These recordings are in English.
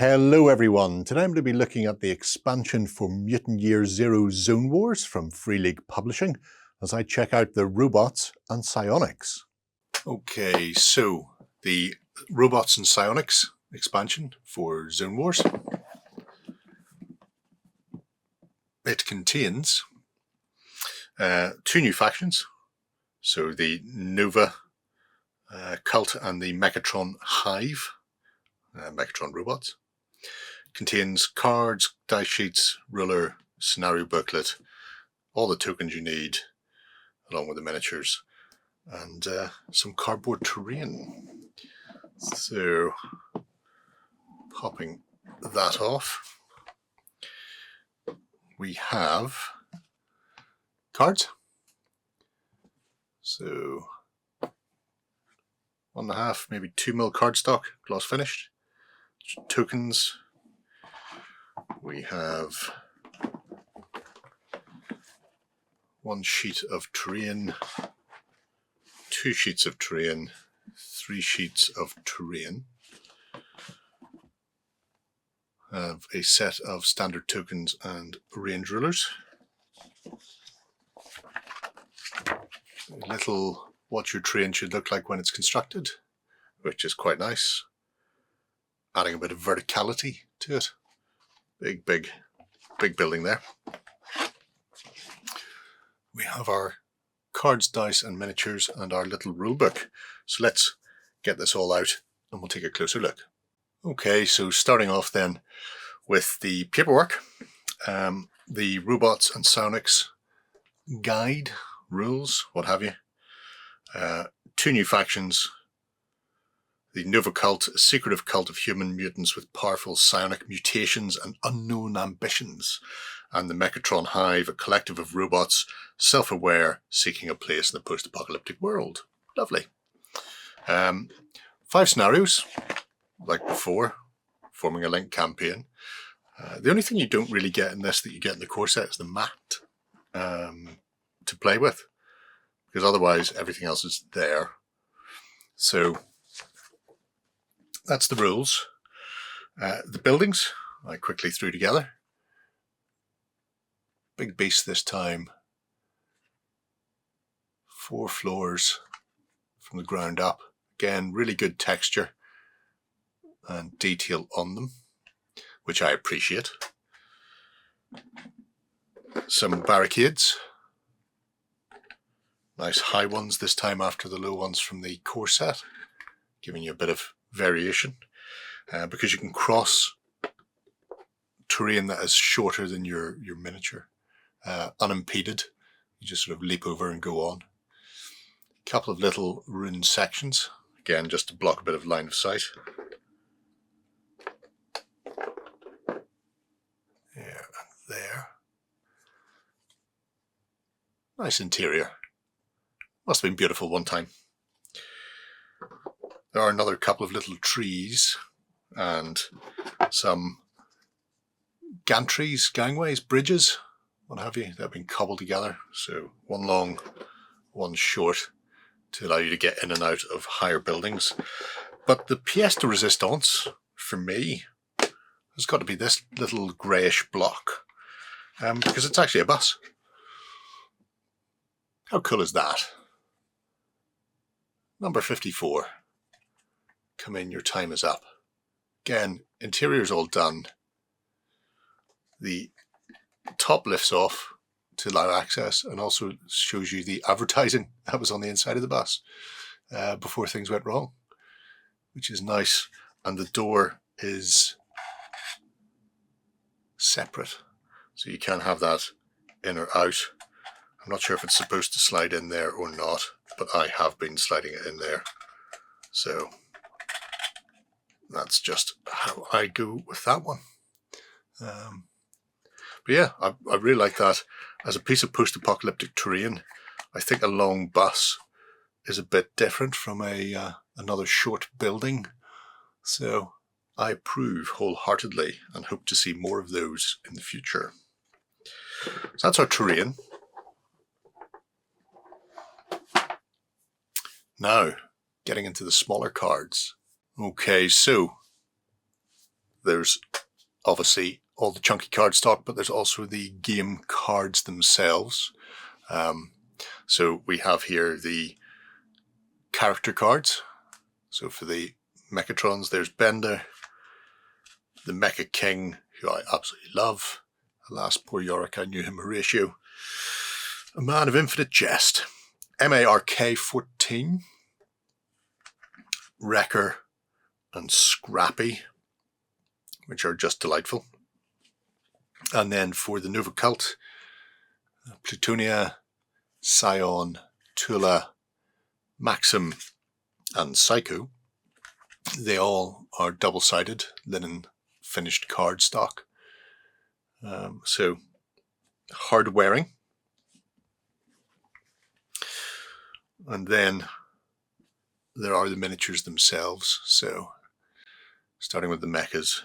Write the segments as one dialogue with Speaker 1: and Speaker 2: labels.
Speaker 1: Hello everyone, today I'm going to be looking at the expansion for Mutant Year Zero Zone Wars from Free League Publishing as I check out the Robots and Psionics. Okay, so the Robots and Psionics expansion for Zone Wars. It contains two new factions, so the Nova Cult and the Mechatron Hive. Mechatron robots. Contains cards, dice sheets, ruler, scenario booklet, all the tokens you need, along with the miniatures, and some cardboard terrain. So, popping that off, we have cards. So, 1.5, maybe 2 mil cardstock, gloss finished. Tokens, we have 1 sheet of terrain, 2 sheets of terrain, 3 sheets of terrain. Have a set of standard tokens and range rulers. A little what your terrain should look like when it's constructed, which is quite nice. Adding a bit of verticality to it. Big building there. We have our cards, dice and miniatures and our little rule book. So let's get this all out and we'll take a closer look. Okay, so starting off then with the paperwork. The Robots and Psionics guide, rules, what have you. 2 new factions. The Nova Cult, a secretive cult of human mutants with powerful psionic mutations and unknown ambitions. And the Mechatron Hive, a collective of robots, self-aware, seeking a place in the post-apocalyptic world. Lovely. 5 scenarios, like before, forming a linked campaign. The only thing you don't really get in this that you get in the core set is the mat to play with, because otherwise everything else is there. So that's the rules. The buildings I quickly threw together. Big beast this time. 4 floors from the ground up. Again, really good texture and detail on them, which I appreciate. Some barricades. Nice high ones this time after the low ones from the core set, giving you a bit of variation, because you can cross terrain that is shorter than your miniature, unimpeded. You just sort of leap over and go on. A couple of little rune sections, again just to block a bit of line of sight. There and there. Nice interior. Must have been beautiful one time. There are another couple of little trees and some gantries, gangways, bridges, what have you, that have been cobbled together. So 1 long, 1 short to allow you to get in and out of higher buildings. But the pièce de résistance for me has got to be this little greyish block, because it's actually a bus. How cool is that? Number 54. Come in, your time is up. Again, interior's all done. The top lifts off to allow access and also shows you the advertising that was on the inside of the bus before things went wrong, which is nice. And the door is separate, so you can have that in or out. I'm not sure if it's supposed to slide in there or not, but I have been sliding it in there. So that's just how I go with that one. But yeah, I really like that. As a piece of post-apocalyptic terrain, I think a long bus is a bit different from another short building. So I approve wholeheartedly and hope to see more of those in the future. So that's our terrain. Now, getting into the smaller cards. Okay, so there's obviously all the chunky cardstock, but there's also the game cards themselves. So we have here the character cards. So for the Mechatrons, there's Bender, the Mecha King, who I absolutely love. Alas, poor Yorick, I knew him a ratio. A Man of Infinite Jest, MARK 14, Wrecker, and Scrappy, which are just delightful. And then for the Nova Cult, Plutonia, Scion, Tula, Maxim, and Psycho, they all are double-sided linen finished cardstock. So hard wearing. And then there are the miniatures themselves. So starting with the mechas.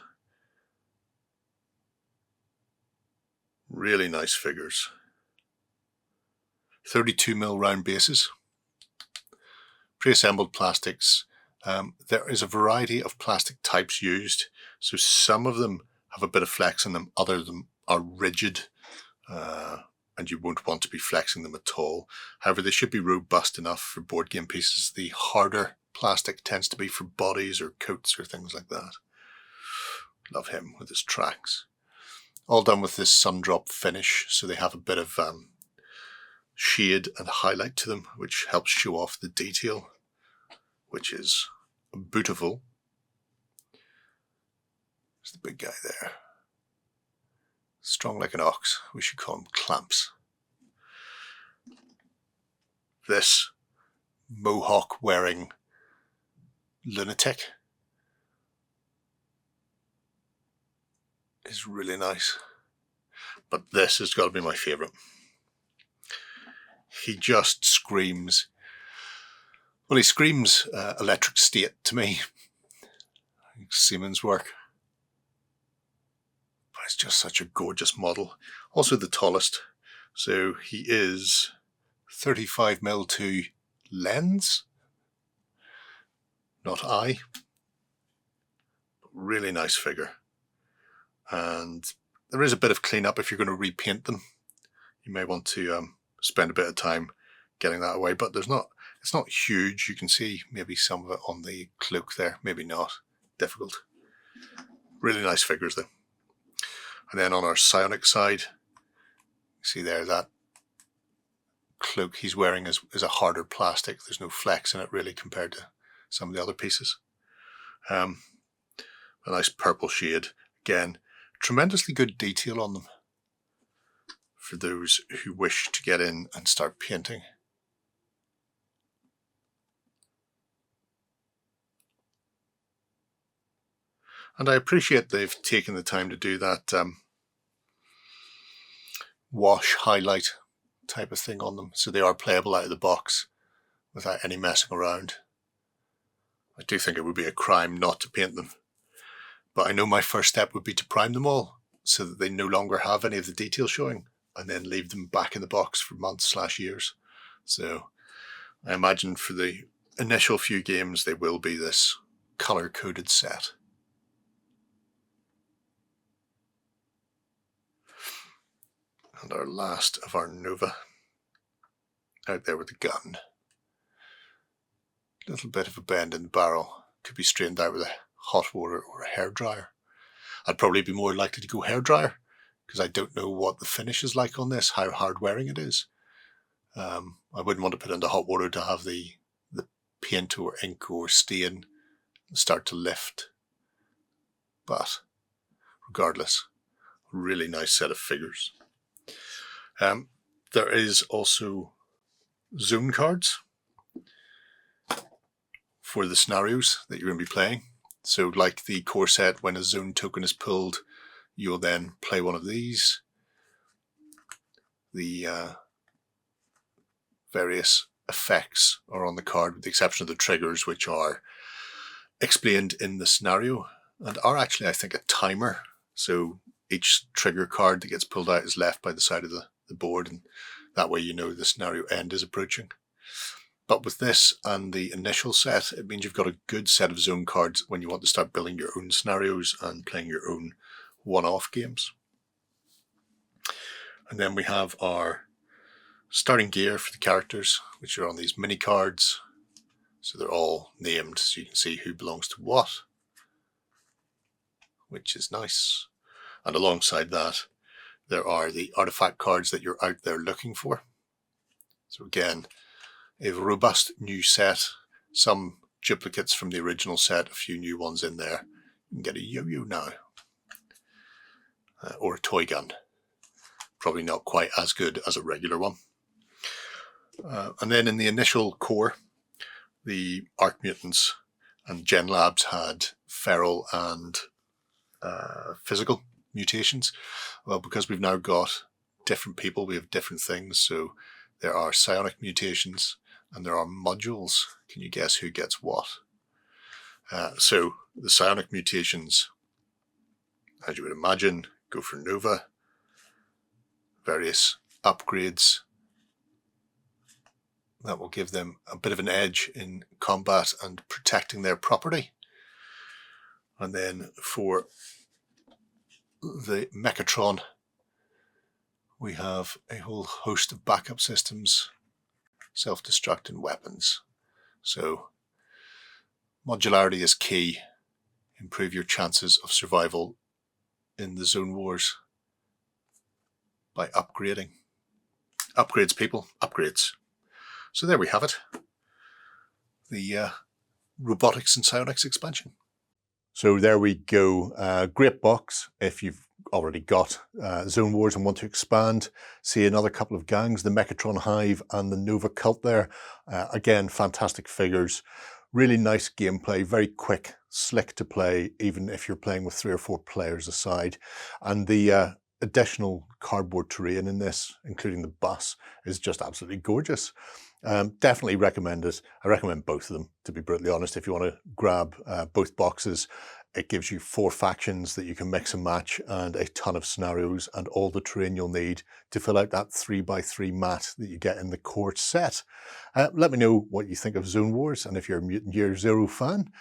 Speaker 1: Really nice figures. 32mm round bases. Pre-assembled plastics. There is a variety of plastic types used. So some of them have a bit of flex in them. Other of them are rigid. And you won't want to be flexing them at all. However, they should be robust enough for board game pieces. The harder plastic tends to be for bodies or coats or things like that. Love him with his tracks. All done with this sundrop finish, so they have a bit of shade and highlight to them, which helps show off the detail, which is beautiful. There's the big guy there. Strong like an ox. We should call him Clamps. This mohawk wearing lunatic is really nice. But this has got to be my favourite. He just screams. Well, he screams electric state to me. Siemens work. It's just such a gorgeous model. Also the tallest. So he is 35mm to lens. Not eye. Really nice figure. And there is a bit of cleanup if you're going to repaint them. You may want to spend a bit of time getting that away. But it's not huge. You can see maybe some of it on the cloak there. Maybe not. Difficult. Really nice figures though. And then on our psionic side, see there that cloak he's wearing is a harder plastic. There's no flex in it really compared to some of the other pieces. A nice purple shade. Again, tremendously good detail on them for those who wish to get in and start painting. And I appreciate they've taken the time to do that wash highlight type of thing on them. So they are playable out of the box without any messing around. I do think it would be a crime not to paint them. But I know my first step would be to prime them all so that they no longer have any of the detail showing and then leave them back in the box for months/years. So I imagine for the initial few games they will be this color-coded set. And our last of our Nova, out there with the gun. A little bit of a bend in the barrel. Could be straightened out with a hot water or a hairdryer. I'd probably be more likely to go hairdryer because I don't know what the finish is like on this, how hard wearing it is. I wouldn't want to put it into hot water to have the paint or ink or stain start to lift. But regardless, really nice set of figures. There is also zone cards for the scenarios that you're going to be playing. So like the core set, when a zone token is pulled, you'll then play one of these. The various effects are on the card with the exception of the triggers, which are explained in the scenario and are actually, I think, a timer. So each trigger card that gets pulled out is left by the side of the board, and that way you know the scenario end is approaching. But with this and the initial set, it means you've got a good set of zone cards when you want to start building your own scenarios and playing your own one-off games. And then we have our starting gear for the characters, which are on these mini cards. So they're all named so you can see who belongs to what, which is nice. And alongside that, there are the artifact cards that you're out there looking for. So again, a robust new set, some duplicates from the original set, a few new ones in there. You can get a yo-yo now, or a toy gun. Probably not quite as good as a regular one. And then in the initial core, the Arc Mutants and Gen Labs had feral and physical mutations. Well, because we've now got different people, we have different things. So there are psionic mutations and there are modules. Can you guess who gets what? So the psionic mutations, as you would imagine, go for Nova, various upgrades that will give them a bit of an edge in combat and protecting their property. And then for the Mechatron, we have a whole host of backup systems, self-destruct and weapons. So modularity is key. Improve your chances of survival in the zone wars by upgrading. Upgrades, people, upgrades. So there we have it. The Robotics and Psionics expansion. So there we go. Great box if you've already got Zone Wars and want to expand. See another couple of gangs, the Mechatron Hive and the Nova Cult there. Again, fantastic figures. Really nice gameplay, very quick, slick to play, even if you're playing with 3 or 4 players aside. And the additional cardboard terrain in this, including the bus, is just absolutely gorgeous. Definitely recommend it. I recommend both of them, to be brutally honest. If you want to grab both boxes, it gives you 4 factions that you can mix and match and a ton of scenarios and all the terrain you'll need to fill out that 3x3 mat that you get in the core set. Let me know what you think of Zone Wars, and if you're a Mutant Year Zero fan,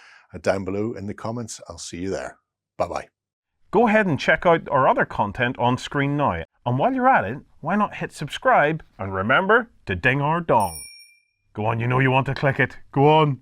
Speaker 1: down below in the comments. I'll see you there. Bye-bye.
Speaker 2: Go ahead and check out our other content on screen now. And while you're at it, why not hit subscribe and remember to ding our dong. Go on, you know you want to click it. Go on.